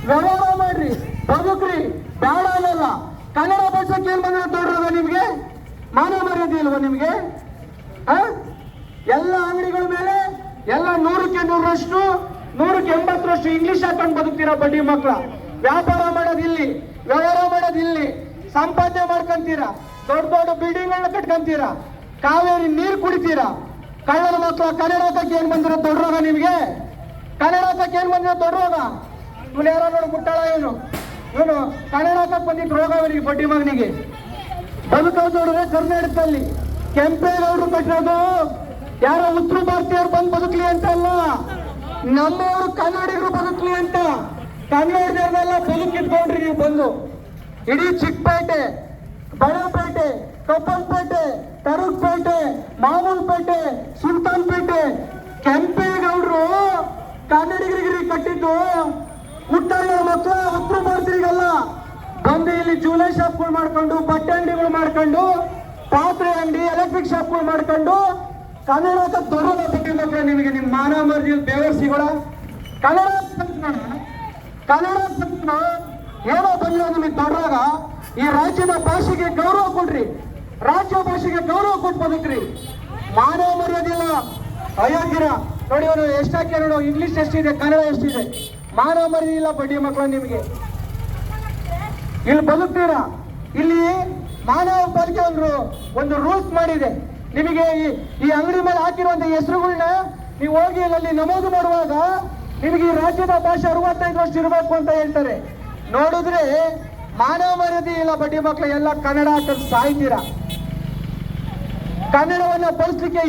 ವ್ಯವಹಾರ ಮಾಡ್ರಿ, ಬದುಕ್ರಿ, ಬೇಡ ಅನ್ನಲ್ಲ. ಕನ್ನಡ ಭಾಷೆಗೆ ಏನ್ ಬಂದ್ರೆ ದೊಡ್ಡದ ನಿಮ್ಗೆ? ಮಾನವ ಮರ್ಯಾದೆ ಇಲ್ವಾ ನಿಮ್ಗೆ? ಎಲ್ಲ ಅಂಗಡಿಗಳ ಮೇಲೆ ಎಲ್ಲ 100ಕ್ಕೆ 100ರಷ್ಟು 100ಕ್ಕೆ 80ರಷ್ಟು ಇಂಗ್ಲಿಷ್ ಹಾಕೊಂಡು ಬದುಕ್ತೀರಾ ಬಡ್ಡಿ ಮಕ್ಕಳ. ವ್ಯಾಪಾರ ಮಾಡೋದಿಲ್ಲಿ, ವ್ಯವಹಾರ ಮಾಡೋದಿಲ್ಲಿ, ಸಂಪಾದನೆ ಮಾಡ್ಕೊಂತೀರಾ, ದೊಡ್ಡ ದೊಡ್ಡ ಬಿಲ್ಡಿಂಗ್ಗಳನ್ನ ಕಟ್ಕೊಂತೀರಾ, ಕಾವೇರಿ ನೀರು ಕುಡಿತೀರಾ. ಕಳ್ಳರ ಮಕ್ಕಳ ಕನ್ನಡಕ್ಕೆ ಏನ್ ಬಂದಿರೋ ದೊಡ್ಡ ರೋಗ ನಿಮ್ಗೆ? ಕನ್ನಡಕ್ಕೆ ಏನ್ ಬಂದಿರೋ ದೊಡ್ಡ ರೋಗ? ಇವನು ಯಾರೋ ನೋಡಿ ಮುಟ್ಟಾಳ, ಇವನು ಕನ್ನಡಕ್ಕೆ ಬಂದಿದ್ದ ರೋಗ ಇವನಿಗೆ, ಬಡ್ಡಿ ಮಗನಿಗೆ. ಬದುಕೋದು ನೋಡಿದ್ರೆ ಕರ್ನಾಟಕದಲ್ಲಿ ಕೆಂಪೇಗೌಡರು ಕಟ್ಟಿರೋದು ಯಾರೋ ಉತ್ತರ ಭಾರತೀಯರು ಬಂದು ಬದುಕಲಿ ಅಂತ ಅಲ್ಲ, ನಮ್ಮವರು ಕನ್ನಡಿಗರು ಬದುಕಲಿ ಅಂತ. ಕನ್ನಡದವ್ರನ್ನೆಲ್ಲ ಬದುಕಿದ್ಕೊಂಡ್ರಿ ನೀವು ಬಂದು. ಇಡೀ ಚಿಕ್ಕಪೇಟೆ, ಬಳ್ಳಾಪೇಟೆ, ಕಪ್ಪಲ್ಪೇಟೆ, ತರಕಪೇಟೆ, ಮಾಮೂಲ್ಪೇಟೆ, ಸುಲ್ತಾನ್ಪೇಟೆ ಕೆಂಪೇಗೌಡರು ಕನ್ನಡಿಗರಿಗೆ ಕಟ್ಟಿದ್ದು. ಹುಟ್ಟಾಳ ಮಕ್ಕಳು ಉತ್ತರ ಭಾರತೀಯರಿಗಲ್ಲ. ಬಂದು ಇಲ್ಲಿ ಜೂಲೈ ಶಾಪ್ಗಳು ಮಾಡ್ಕೊಂಡು, ಬಟ್ಟೆ ಅಂಗಡಿಗಳು ಮಾಡ್ಕೊಂಡು, ಪಾತ್ರೆ ಅಂಗಡಿ, ಎಲೆಕ್ಟ್ರಿಕ್ ಶಾಪ್ಗಳು ಮಾಡ್ಕೊಂಡು ಕನ್ನಡಕ್ಕೆ ದೊಡ್ಡ ಬಡ್ಡಿ ಮಕ್ಕಳು ನಿಮಗೆ. ನಿಮ್ಮ ಮಾನವ ಮರ್ಜಿ ಬೇವರ್ಸಿಗಳ ಕನ್ನಡ ಏನೋ ಬಂದಿರೋ ನಿಮಗೆ ದೊಡ್ಡಾಗ. ಈ ರಾಜ್ಯದ ಭಾಷೆಗೆ ಗೌರವ ಕೊಡ್ರಿ, ರಾಜ್ಯ ಭಾಷೆಗೆ ಗೌರವ ಕೊಟ್ಟು ಬದುಕ್ರಿ. ಮಾನವ ಮರ್ಯಾದಿಲ್ಲ, ಅಯೋಗ್ಯರ ನೋಡಿ. ಅವನು ಎಷ್ಟಾಕೆ ನೋಡು, ಇಂಗ್ಲಿಷ್ ಎಷ್ಟಿದೆ, ಕನ್ನಡ ಎಷ್ಟಿದೆ. ಮಾನವ ಮರ್ಯಾದೆ ಇಲ್ಲ ಬಡ್ಡಿ ಮಕ್ಕಳು ನಿಮಗೆ. ಇಲ್ಲಿ ಬದುಕ್ತೀರಾ? ಇಲ್ಲಿ ಮಾನವ ಪಾಲಿಕೆ ಒಂದು ರೂಲ್ಸ್ ಮಾಡಿದೆ ನಿಮಗೆ. ಈ ಅಂಗಡಿ ಮೇಲೆ ಹಾಕಿರುವಂತ ಹೆಸರುಗಳನ್ನ ನೀವು ಹೋಗಿ ಅಲ್ಲಿ ನಮೂದು ಮಾಡುವಾಗ ನಿಮಗೆ ಈ ರಾಜ್ಯದ ಭಾಷೆ 65 ವರ್ಷ ಇರಬೇಕು ಅಂತ ಹೇಳ್ತಾರೆ. ನೋಡಿದ್ರೆ ಮಾನವ ಮರ್ಯಾದೆ ಇಲ್ಲ ಬಡ್ಡಿ ಮಕ್ಕಳು. ಎಲ್ಲ ಕನ್ನಡ ಹಾಕಿ ಸಾಯ್ತೀರಾ. ಕನ್ನಡವನ್ನ ಬಳಸಲಿಕ್ಕೆ